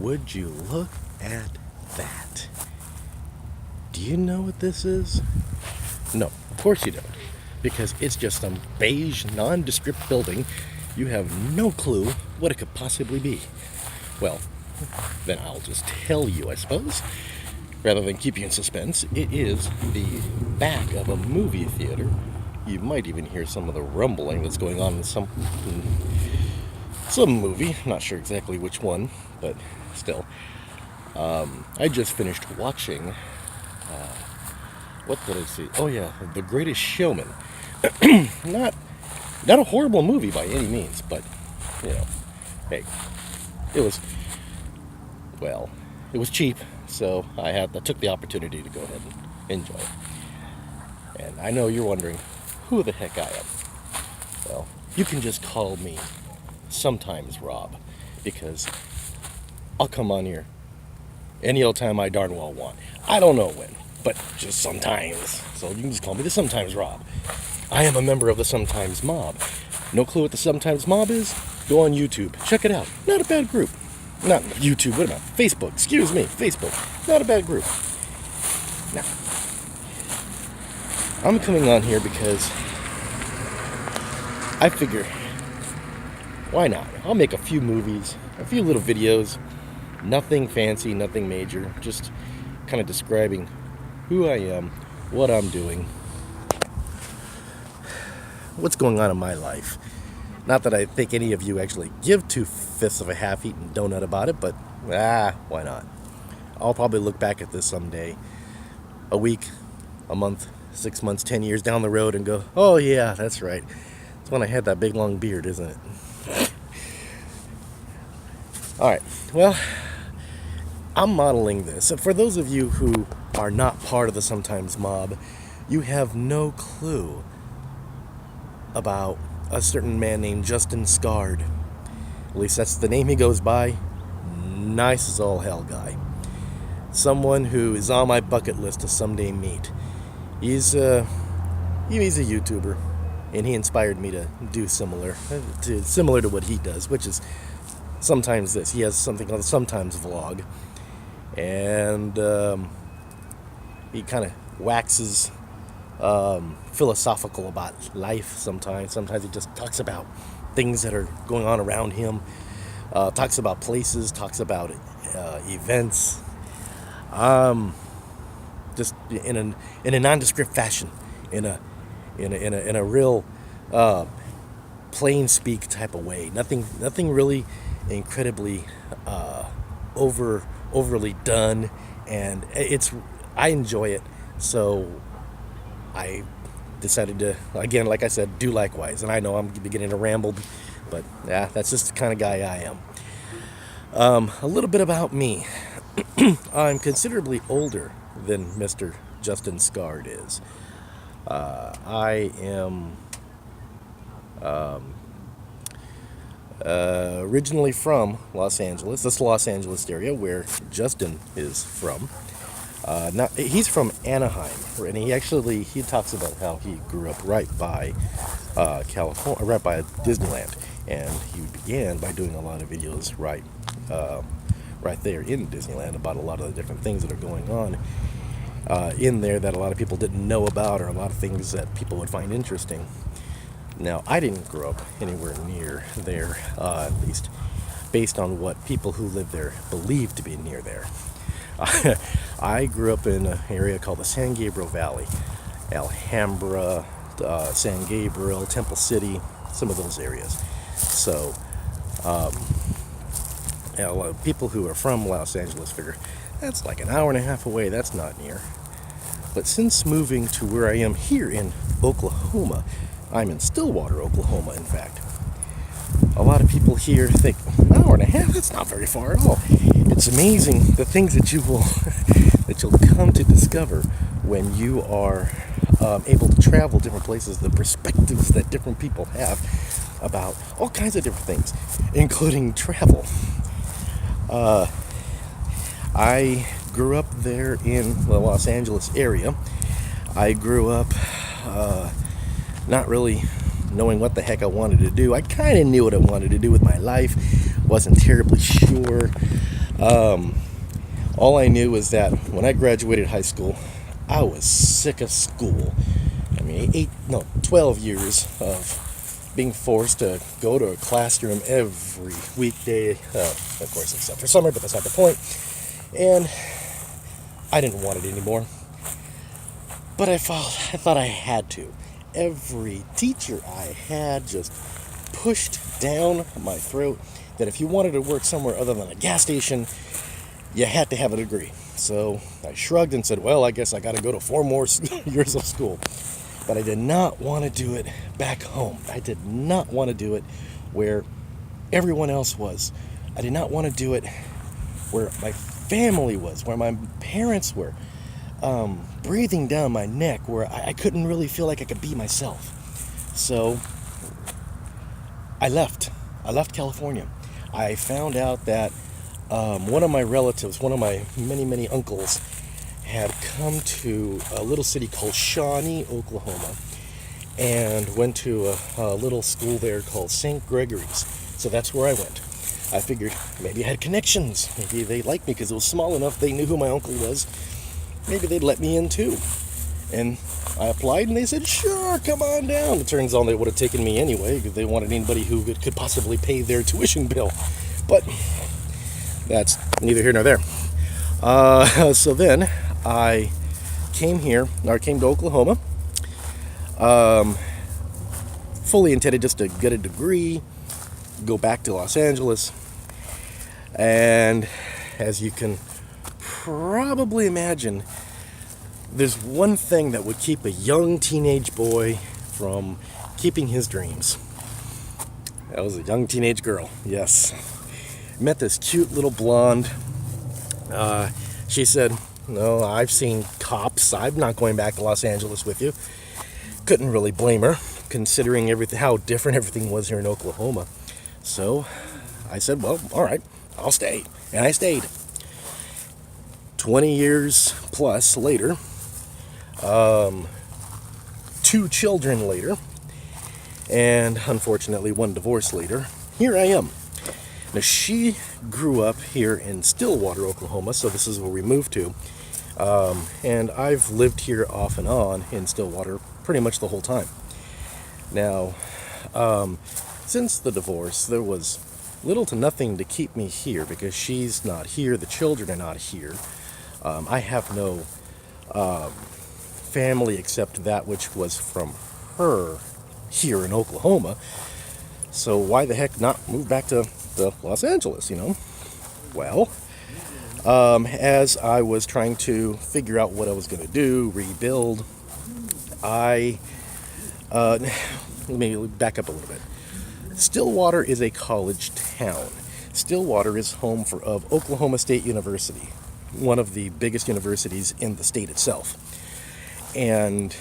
Would you look at that? Do you know what this is? No, of course you don't. Because it's just some beige, nondescript building. You have no clue what it could possibly be. Well, then I'll just tell you, I suppose. Rather than keep you in suspense, it is the back of a movie theater. You might even hear some of the rumbling that's going on in some movie. I'm not sure exactly which one, but still. I just finished watching, what did I see? Oh yeah, The Greatest Showman. Not a horrible movie by any means, but, hey, it was cheap, so I took the opportunity to go ahead and enjoy it. And I know you're wondering who the heck I am. Well, you can just call me sometimes Rob, because I'll come on here any old time I darn well want. I don't know when, but just sometimes. So you can just call me the Sometimes Rob. I am a member of the Sometimes Mob. No clue what the Sometimes Mob is? Go on YouTube. Check it out. Not a bad group. Not YouTube, what about Facebook? Excuse me, Facebook. Not a bad group. Now, I'm coming on here because I figure, why not? I'll make a few movies, a few little videos. Nothing fancy, nothing major. Just kind of describing who I am, what I'm doing, what's going on in my life. Not that I think any of you actually give 2/5 of a half-eaten donut about it, but why not? I'll probably look back at this someday, a week, a month, 6 months, 10 years down the road and go, oh yeah, that's right. It's when I had that big long beard, isn't it? Alright, well, I'm modeling this. And for those of you who are not part of the Sometimes Mob, you have no clue about a certain man named Justin Scarred. At least that's the name he goes by. Nice as all hell guy. Someone who is on my bucket list to someday meet. He's a YouTuber, and he inspired me to do similar to what he does, which is sometimes this. He has something called the Sometimes Vlog, and he kind of waxes philosophical about life sometimes. Sometimes he just talks about things that are going on around him, talks about places, talks about events, just in a nondescript fashion, in a real plain speak type of way. Nothing really incredibly overly done, and I enjoy it. So I decided to, again, like I said, do likewise. And I know I'm beginning to ramble, but yeah, that's just the kind of guy I am. A little bit about me. I'm considerably older than Mr. Justin Scarred is. I am originally from Los Angeles. This Los Angeles area where Justin is from. He's from Anaheim, and he talks about how he grew up right by California, right by Disneyland, and he began by doing a lot of videos right there in Disneyland about a lot of the different things that are going on in there that a lot of people didn't know about, or a lot of things that people would find interesting. Now, I didn't grow up anywhere near there, at least based on what people who live there believe to be near there. I grew up in an area called the San Gabriel Valley, Alhambra, San Gabriel, Temple City, some of those areas. So, a lot of people who are from Los Angeles figure that's like an hour and a half away. That's not near. But since moving to where I am here in Oklahoma, I'm in Stillwater, Oklahoma, in fact. A lot of people here think, an hour and a half? That's not very far at all. It's amazing the things that you'll come to discover when you are able to travel different places, the perspectives that different people have about all kinds of different things, including travel. I grew up there in the Los Angeles area. I grew up not really knowing what the heck I wanted to do. I kind of knew what I wanted to do with my life. Wasn't terribly sure. All I knew was that when I graduated high school, I was sick of school. I mean, 12 years of being forced to go to a classroom every weekday, of course, except for summer, but that's not the point. And I didn't want it anymore. But I thought I had to. Every teacher I had just pushed down my throat that if you wanted to work somewhere other than a gas station, you had to have a degree. So I shrugged and said, well, I guess I got to go to 4 more years of school. But I did not want to do it back home. I did not want to do it where everyone else was. I did not want to do it where my family was, where my parents were, breathing down my neck, where I couldn't really feel like I could be myself. So I left California. I found out that one of my relatives, one of my many uncles, had come to a little city called Shawnee, Oklahoma, and went to a little school there called St. Gregory's. So that's where I went. I figured maybe I had connections. Maybe they liked me because it was small enough. They knew who my uncle was. Maybe they'd let me in too. And I applied and they said, sure, come on down. It turns out they would have taken me anyway because they wanted anybody who could possibly pay their tuition bill. But that's neither here nor there. So then I came to Oklahoma, fully intended just to get a degree, go back to Los Angeles, and as you can probably imagine, there's one thing that would keep a young teenage boy from keeping his dreams. That was a young teenage girl, yes. Met this cute little blonde. She said, no, I've seen cops. I'm not going back to Los Angeles with you. Couldn't really blame her, considering how different everything was here in Oklahoma. So I said, well, all right, I'll stay. And I stayed. 20 years plus later, 2 children later, and unfortunately 1 divorce later, here I am. Now, she grew up here in Stillwater, Oklahoma, so this is where we moved to. And I've lived here off and on in Stillwater pretty much the whole time. Now, since the divorce, there was little to nothing to keep me here because she's not here, the children are not here. I have no family except that which was from her here in Oklahoma. So why the heck not move back to Los Angeles, you know? Well, as I was trying to figure out what I was going to do, rebuild, let me back up a little bit. Stillwater is a college town. Stillwater is home of Oklahoma State University, one of the biggest universities in the state itself. And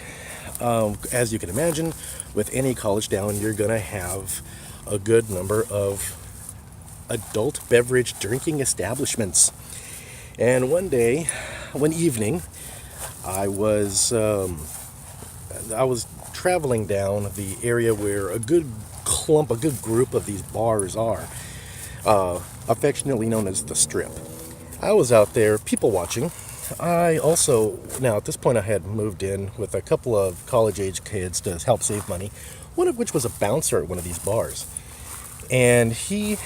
as you can imagine, with any college town, you're going to have a good number of adult beverage drinking establishments. And one evening, I was traveling down the area where a good group of these bars are, affectionately known as the Strip. I was out there people watching. Now at this point I had moved in with a couple of college-age kids to help save money, one of which was a bouncer at one of these bars. And he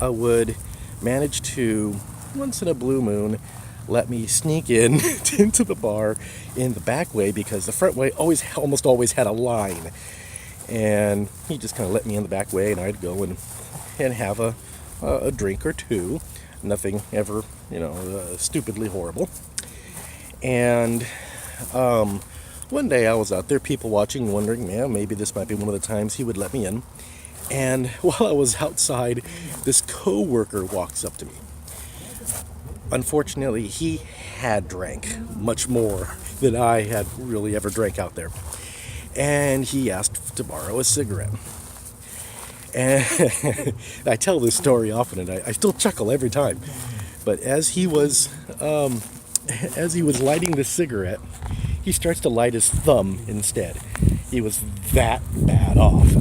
would manage to, once in a blue moon, let me sneak in into the bar in the back way because the front way almost always had a line. And he just kind of let me in the back way, and I'd go and have a drink or two. Nothing ever, stupidly horrible. And one day I was out there people watching, wondering, maybe this might be one of the times he would let me in. And while I was outside, this coworker walks up to me. Unfortunately, he had drank much more than I had really ever drank out there. And he asked to borrow a cigarette. And I tell this story often, and I still chuckle every time. But as he was lighting the cigarette, he starts to light his thumb instead. he was that bad off.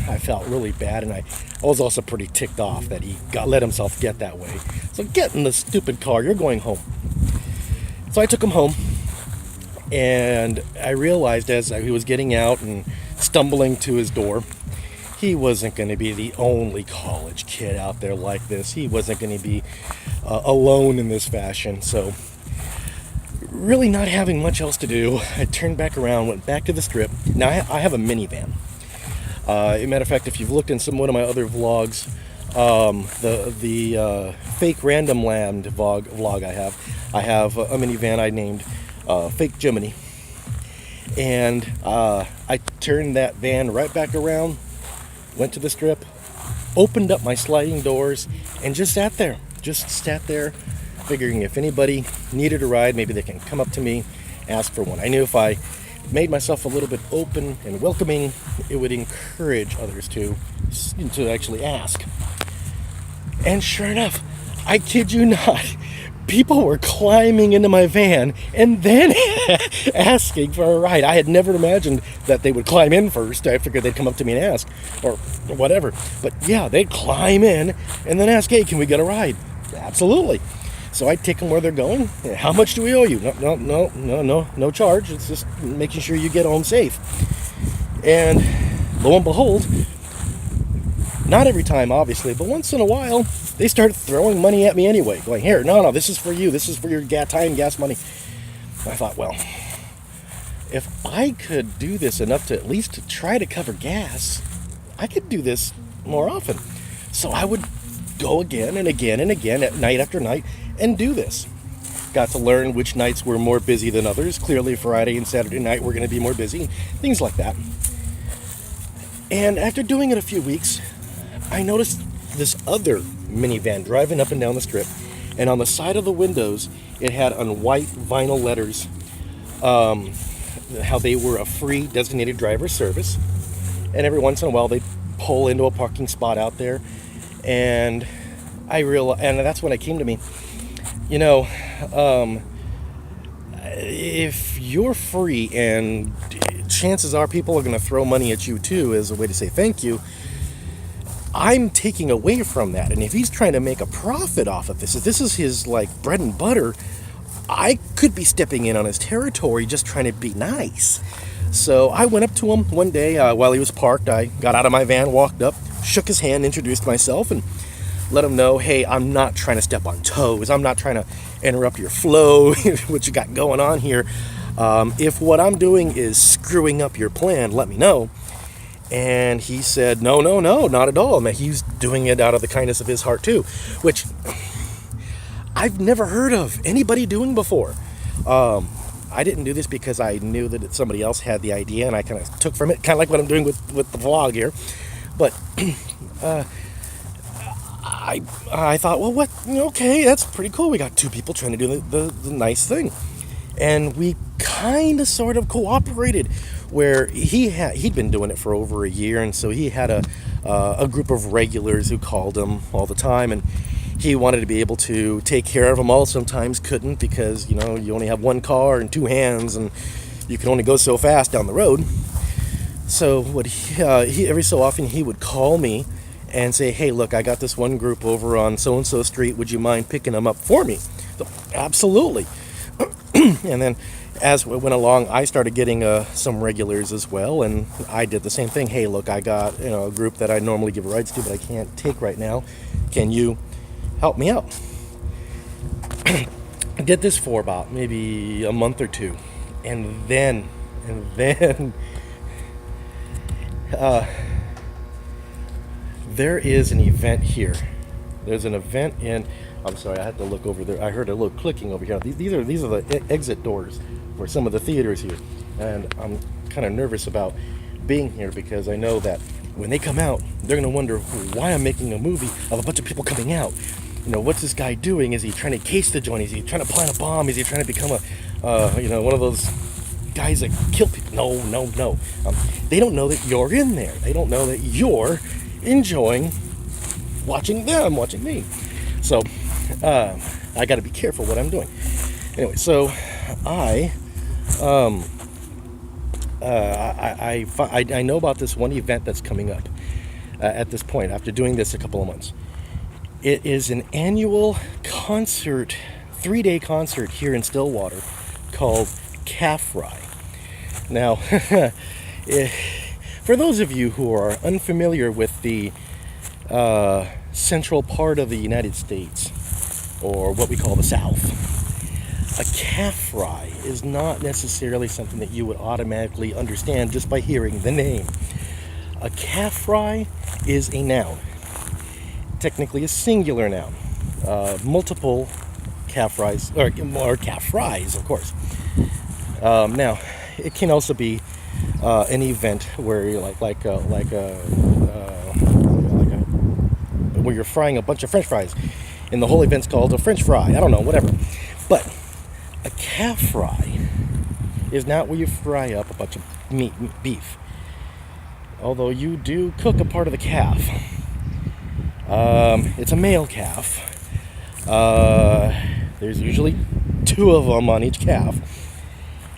I felt really bad, and I was also pretty ticked off that he let himself get that way. So get in the stupid car, you're going home. So I took him home, and I realized as he was getting out and stumbling to his door, he wasn't going to be the only college kid out there like this. He wasn't going to be alone in this fashion. So really not having much else to do, I turned back around, went back to the strip. Now I have a minivan. As a matter of fact, if you've looked in one of my other vlogs, the fake Random Land vlog I have a minivan I named Fake Jiminy. And I turned that van right back around, went to the strip, opened up my sliding doors, and just sat there, figuring if anybody needed a ride, maybe they can come up to me, ask for one. I knew if I made myself a little bit open and welcoming, it would encourage others to actually ask. And sure enough, I kid you not, people were climbing into my van and then asking for a ride. I had never imagined that they would climb in first. I figured they'd come up to me and ask, or whatever. But yeah, they'd climb in and then ask, hey, can we get a ride? Absolutely. So I take them where they're going. How much do we owe you? No charge. It's just making sure you get home safe. And lo and behold, not every time, obviously, but once in a while, they start throwing money at me anyway. Going, here, no, this is for you. This is for your gas money. I thought, well, if I could do this enough to at least try to cover gas, I could do this more often. So I would go again and again and again, at night after night, and do this. Got to learn which nights were more busy than others. Clearly Friday and Saturday night were going to be more busy. Things like that. And after doing it a few weeks, I noticed this other minivan driving up and down the strip, and on the side of the windows it had on white vinyl letters how they were a free designated driver service, and every once in a while they'd pull into a parking spot out there, and I realized, and that's when it came to me, if you're free, and chances are people are going to throw money at you too as a way to say thank you, I'm taking away from that. And if he's trying to make a profit off of this, if this is his bread and butter, I could be stepping in on his territory just trying to be nice. So I went up to him one day while he was parked. I got out of my van, walked up, shook his hand, introduced myself, and let him know, hey, I'm not trying to step on toes. I'm not trying to interrupt your flow, what you got going on here. If what I'm doing is screwing up your plan, let me know. And he said, no, not at all. Man, he's doing it out of the kindness of his heart too, which I've never heard of anybody doing before. I didn't do this because I knew that somebody else had the idea, and I kind of took from it, kind of like what I'm doing with the vlog here. But I thought, well, okay, that's pretty cool. We got two people trying to do the nice thing. And we kind of sort of cooperated, where he'd been doing it for over a year, and so he had a group of regulars who called him all the time, and he wanted to be able to take care of them all. Sometimes couldn't, because you only have one car and two hands, and you can only go so fast down the road. So what he every so often he would call me and say, hey, look, I got this one group over on so-and-so street, would you mind picking them up for me? So, absolutely. And then as we went along, I started getting some regulars as well, and I did the same thing. Hey, look, I got a group that I normally give rides to, but I can't take right now. Can you help me out? I did this for about maybe a month or two, and then there is an event here. There's an event in, I'm sorry, I had to look over there. I heard a little clicking over here. These are the exit doors for some of the theaters here. And I'm kind of nervous about being here, because I know that when they come out, they're going to wonder why I'm making a movie of a bunch of people coming out. What's this guy doing? Is he trying to case the joint? Is he trying to plant a bomb? Is he trying to become one of those guys that kill people? No. They don't know that you're in there. They don't know that you're enjoying watching them, watching me. So I got to be careful what I'm doing. Anyway, so I I know about this one event that's coming up at this point after doing this a couple of months. It is an annual concert, 3-day concert here in Stillwater called Calf Rye. Now, for those of you who are unfamiliar with the central part of the United States, or what we call the South, a calf rye is not necessarily something that you would automatically understand just by hearing the name. A calf rye is a noun, technically a singular noun. Multiple calf ryes, or calf fries, of course. Now, it can also be an event where you're where you're frying a bunch of French fries, and the whole event's called a French fry. I don't know, whatever. But a calf fry is not where you fry up a bunch of beef. Although you do cook a part of the calf. It's a male calf. There's usually 2 of them on each calf.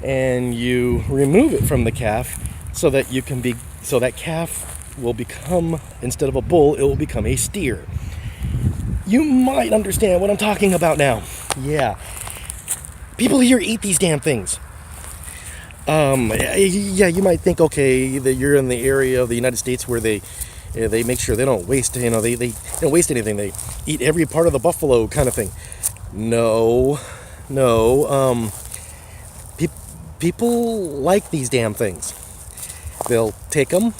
And you remove it from the calf so that that calf will become, instead of a bull, it will become a steer. You might understand what I'm talking about now. Yeah. People here eat these damn things. Yeah, you might think, okay, that you're in the area of the United States where they make sure they don't waste, they don't waste anything. They eat every part of the buffalo kind of thing. No. People like these damn things. They'll take them.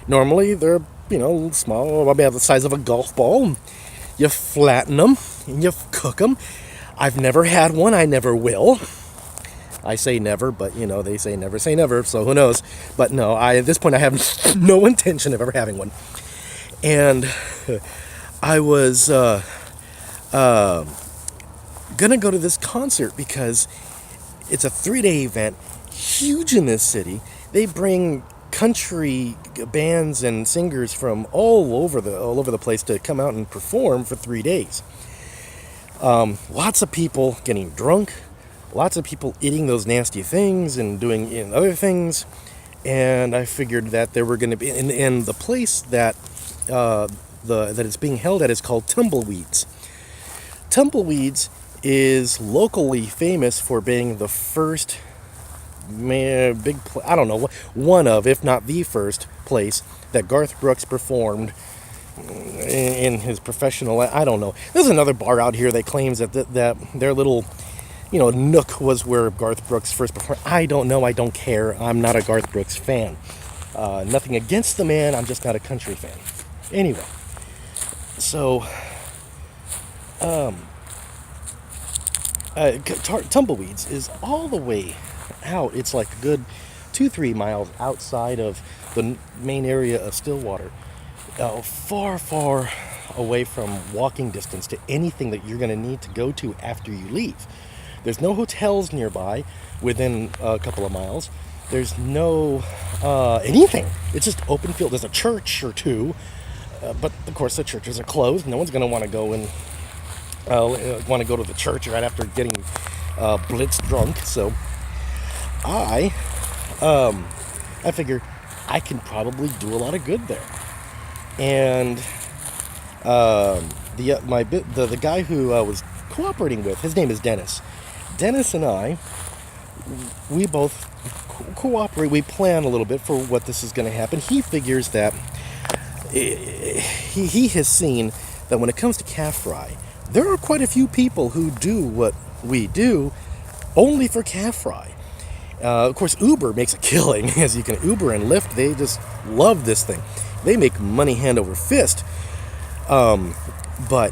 Normally they're small, about the size of a golf ball. You flatten them and you cook them. I've never had one. I never will. I say never, but they say never say never, so who knows? But no, at this point I have no intention of ever having one. And I was gonna go to this concert because it's a 3-day event, huge in this city. They bring country bands and singers from all over the place to come out and perform for 3 days. Lots of people getting drunk, lots of people eating those nasty things and doing other things. And I figured that there were going to be, and the place that that it's being held at is called Tumbleweeds. Tumbleweeds is locally famous for being the first one of, if not the first place that Garth Brooks performed in his professional. I don't know. There's another bar out here that claims that their little nook was where Garth Brooks first performed. I don't know. I don't care. I'm not a Garth Brooks fan. Nothing against the man. I'm just not a country fan. Anyway, so Tumbleweeds is all the way out. It's like a good 2-3 miles outside of the main area of Stillwater. Far away from walking distance to anything that you're going to need to go to after you leave. There's no hotels nearby within a couple of miles. There's no anything. It's just open field. There's a church or two, but of course the churches are closed. No one's going to want to go to the church right after getting blitzed drunk. So I figure I can probably do a lot of good there. And the guy who I was cooperating with, his name is Dennis. Dennis and I, we both cooperate. We plan a little bit for what this is going to happen. He figures that he has seen that when it comes to calf fry, there are quite a few people who do what we do only for calf fry. Of course, Uber makes a killing, as you can Uber and Lyft. They just love this thing. They make money hand over fist. But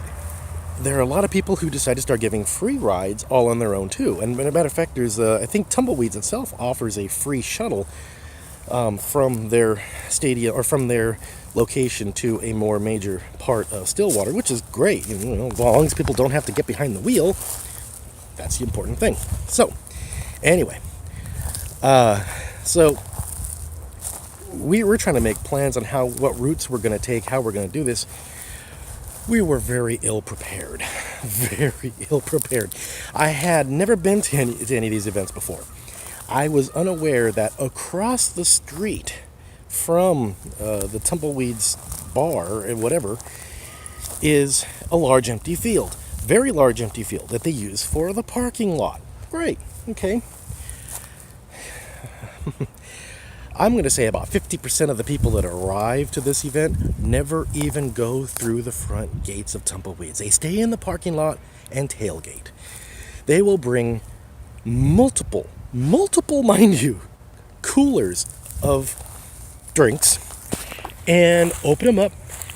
there are a lot of people who decide to start giving free rides all on their own too. And as a matter of fact, there's I think Tumbleweeds itself offers a free shuttle from their stadium or from their location to a more major part of Stillwater, which is great. As long as people don't have to get behind the wheel, that's the important thing. So, anyway, so we were trying to make plans on what routes we're going to take, how we're going to do this. We were very ill prepared. Very ill prepared. I had never been to any of these events before. I was unaware that across the street from the Tumbleweeds bar and whatever is a large empty field. Very large empty field that they use for the parking lot. Great. Okay. I'm going to say about 50% of the people that arrive to this event never even go through the front gates of Tumbleweeds. They stay in the parking lot and tailgate. They will bring multiple, mind you, coolers of drinks and open them up,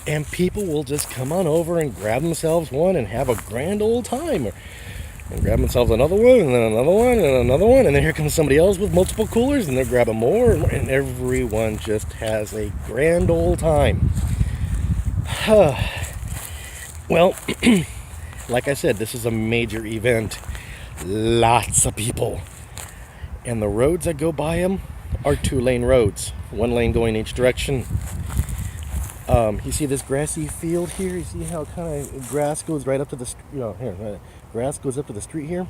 and people will just come on over and grab themselves one and have a grand old time. And grab themselves another one, and then another one, and another one, and then here comes somebody else with multiple coolers, and they're grabbing more, and everyone just has a grand old time. Well, like I said, this is a major event. Lots of people. And the roads that go by them are 2-lane roads. 1 lane going each direction. You see this grassy field here? You see how kind of grass goes right up to the, grass goes up to the street here?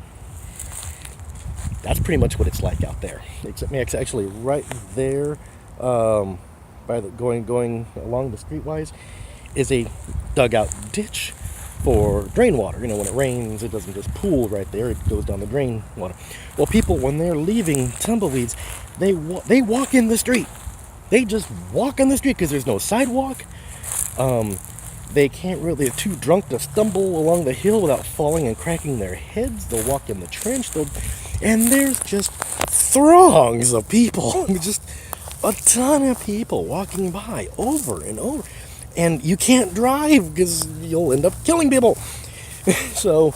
That's pretty much what it's like out there. Except it's actually right there, by the going along the streetwise, is a dugout ditch for drain water. When it rains, it doesn't just pool right there; it goes down the drain water. Well, people, when they're leaving Tumbleweeds, they walk in the street. They just walk on the street because there's no sidewalk. They can't really, they're too drunk to stumble along the hill without falling and cracking their heads. They'll walk in the trench. And there's just throngs of people. Just a ton of people walking by over and over. And you can't drive because you'll end up killing people. So,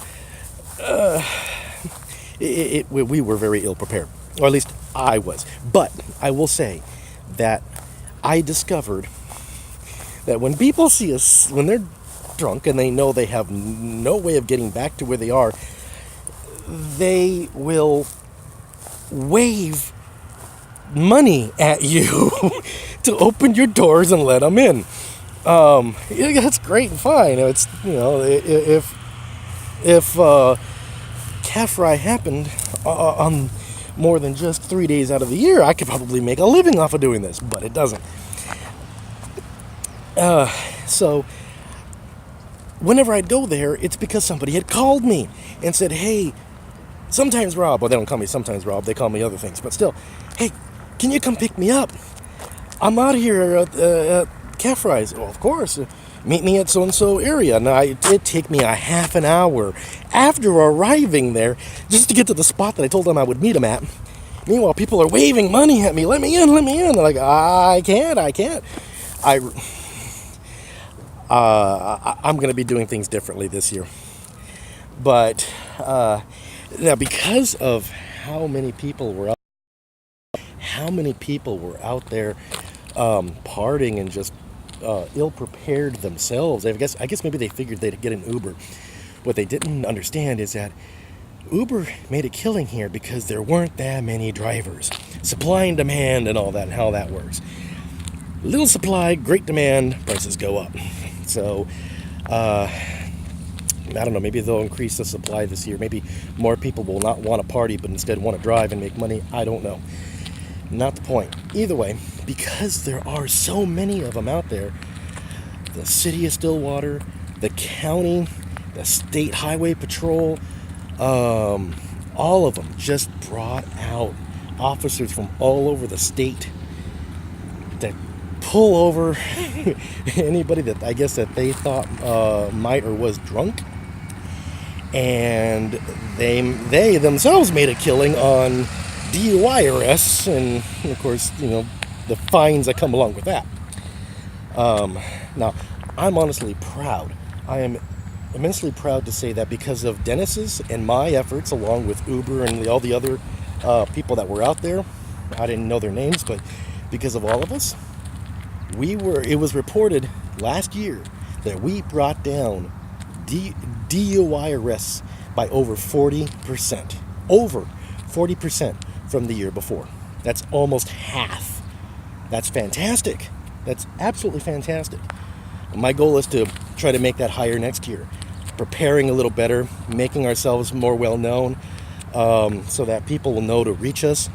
we were very ill prepared. Or at least I was. But I will say that I discovered that when people see us, when they're drunk and they know they have no way of getting back to where they are, they will wave money at you to open your doors and let them in. That's great and fine. It's, if calf fry happened on more than just 3 days out of the year, I could probably make a living off of doing this, but it doesn't. So whenever I'd go there, it's because somebody had called me and said, hey, sometimes Rob, well, they don't call me sometimes Rob, they call me other things, but still, hey, can you come pick me up? I'm out here at Calf Fry's. Well, of course, meet me at so-and-so area. Now, it'd take me a half an hour after arriving there just to get to the spot that I told them I would meet them at. Meanwhile, people are waving money at me. Let me in. They're like, I can't. I'm going to be doing things differently this year. But now, because of how many people were out there partying and just ill-prepared themselves, I guess maybe they figured they'd get an Uber. What they didn't understand is that Uber made a killing here because there weren't that many drivers. Supply and demand and all that, and how that works. Little supply, great demand, prices go up. So, I don't know, maybe they'll increase the supply this year. Maybe more people will not want to party, but instead want to drive and make money. I don't know. Not the point. Either way, because there are so many of them out there, the city of Stillwater, the county, the state highway patrol, all of them just brought out officers from all over the state that pull over anybody that I guess that they thought might or was drunk, and they themselves made a killing on DUI arrests, and of course, the fines that come along with that. Now, I'm honestly proud. I am immensely proud to say that because of Dennis's and my efforts, along with Uber and all the other people that were out there, I didn't know their names, but because of all of us, it was reported last year that we brought down DUI arrests by over 40%. Over 40% from the year before. That's almost half. That's fantastic. That's absolutely fantastic. My goal is to try to make that higher next year. Preparing a little better, making ourselves more well known, so that people will know to reach us.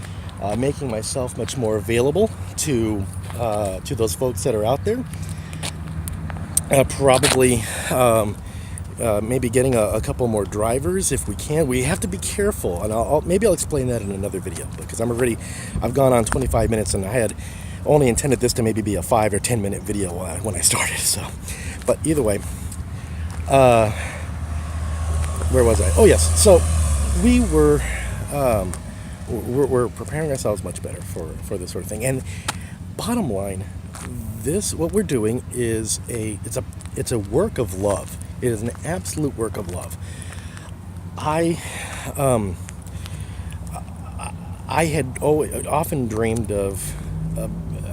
making myself much more available to those folks that are out there. Probably maybe getting a couple more drivers if we can. We have to be careful, and maybe I'll explain that in another video, because I've gone on 25 minutes, and I had only intended this to maybe be a 5 or 10 minute video when I started. So, but either way, where was I? Oh yes, so we're preparing ourselves much better for this sort of thing. And bottom line, what we're doing is it's a work of love. It is an absolute work of love. I had often dreamed of.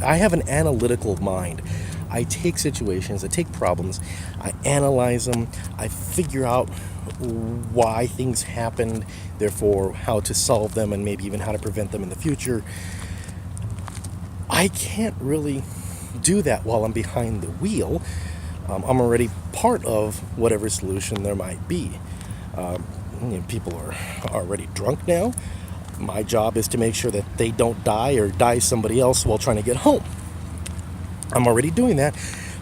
I have an analytical mind. I take situations, I take problems, I analyze them, I figure out why things happened, therefore how to solve them, and maybe even how to prevent them in the future. I can't really do that while I'm behind the wheel. I'm already part of whatever solution there might be. People are already drunk now. My job is to make sure that they don't die or die somebody else while trying to get home. I'm already doing that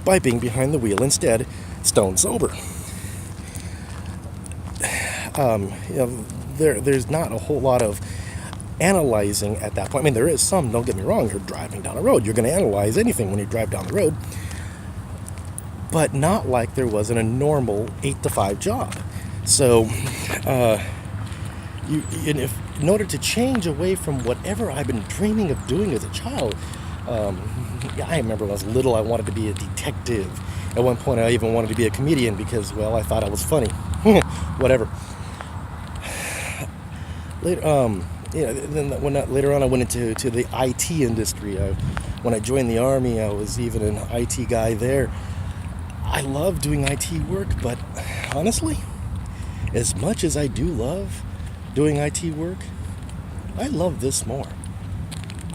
by being behind the wheel instead, stone sober. There's not a whole lot of analyzing at that point. I mean, there is some, don't get me wrong, you're driving down the road. You're going to analyze anything when you drive down the road. But not like there was in a normal 8 to 5 job. So, in order to change away from whatever I've been dreaming of doing as a child, I remember when I was little, I wanted to be a detective. At one point, I even wanted to be a comedian because, well, I thought I was funny. Whatever. Later, later on, I went into the IT industry. When I joined the Army, I was even an IT guy there. I love doing IT work, but honestly, as much as I do love doing IT work, I love this more.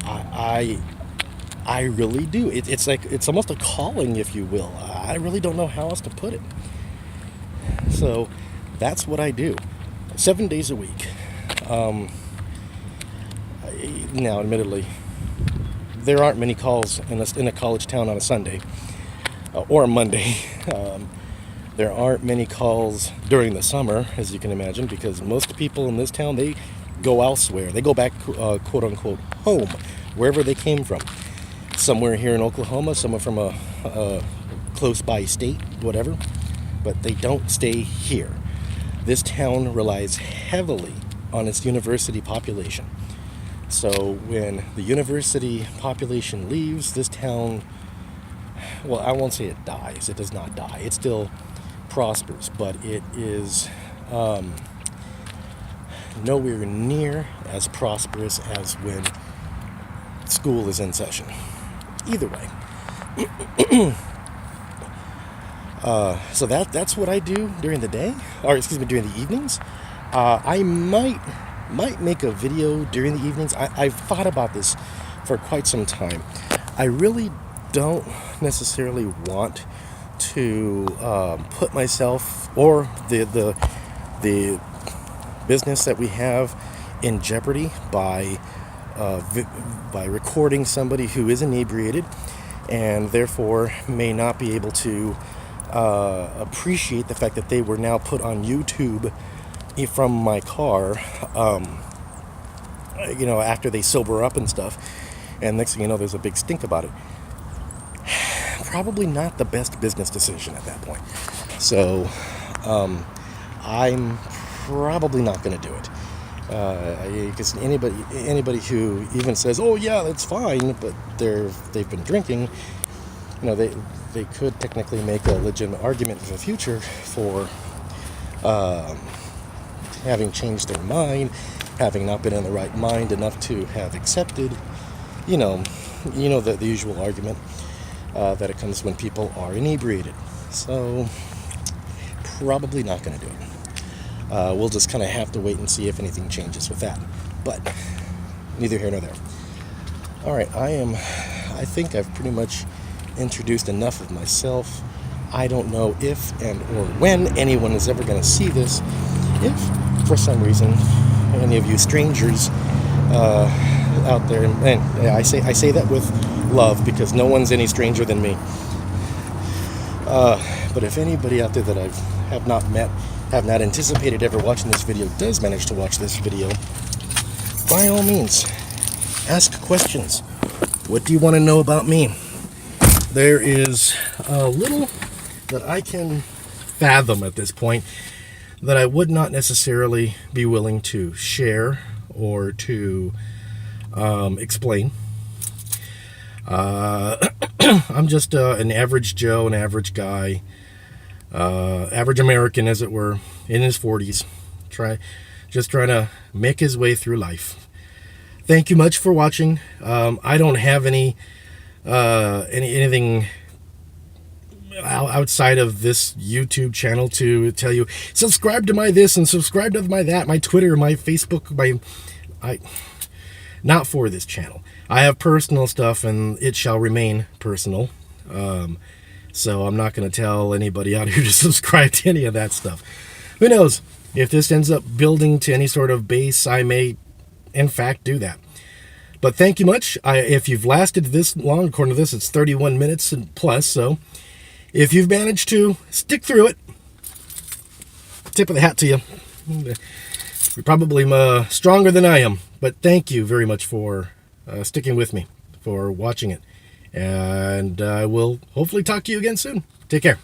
I really do. It's almost a calling, if you will. I really don't know how else to put it. So that's what I do, 7 days a week. Now, admittedly, there aren't many calls in a college town on a Sunday or a Monday. There aren't many calls during the summer, as you can imagine, because most people in this town, they go elsewhere. They go back, quote unquote, home, wherever they came from. Somewhere here in Oklahoma, somewhere from a close by state, whatever, but they don't stay here. This town relies heavily on its university population. So when the university population leaves, this town, well, I won't say it dies. It does not die. It still prospers, but it is nowhere near as prosperous as when school is in session. Either way. So that's what I do during the day, or excuse me, during the evenings. I might make a video during the evenings. I've thought about this for quite some time. I really don't necessarily want to put myself or the business that we have in jeopardy by recording somebody who is inebriated and therefore may not be able to appreciate the fact that they were now put on YouTube from my car, after they sober up and stuff, and next thing you know, there's a big stink about it. Probably not the best business decision at that point. So I'm probably not going to do it. Because anybody who even says, "Oh yeah, that's fine," but they've been drinking, they could technically make a legitimate argument in the future for having changed their mind, having not been in the right mind enough to have accepted, the usual argument that it comes when people are inebriated. So probably not going to do it. We'll just kind of have to wait and see if anything changes with that. But neither here nor there. All right, I think I've pretty much introduced enough of myself. I don't know if and or when anyone is ever going to see this. If, for some reason, any of you strangers out there, and I say that with love because no one's any stranger than me. But if anybody out there that I have not met, have not anticipated ever watching this video, does manage to watch this video, by all means, ask questions. What do you want to know about me? There is a little that I can fathom at this point that I would not necessarily be willing to share or to explain. I'm just an average Joe, an average guy, average American, as it were, in his 40s, just trying to make his way through life. Thank you much for watching. I don't have anything outside of this YouTube channel to tell you subscribe to my this and subscribe to my that, my Twitter, my Facebook, not for this channel. I have personal stuff and it shall remain personal. So I'm not going to tell anybody out here to subscribe to any of that stuff. Who knows? If this ends up building to any sort of base, I may, in fact, do that. But thank you much. If you've lasted this long, according to this, it's 31 minutes and plus. So if you've managed to stick through it, tip of the hat to you. You're probably stronger than I am. But thank you very much for sticking with me, for watching it. And I will hopefully talk to you again soon. Take care.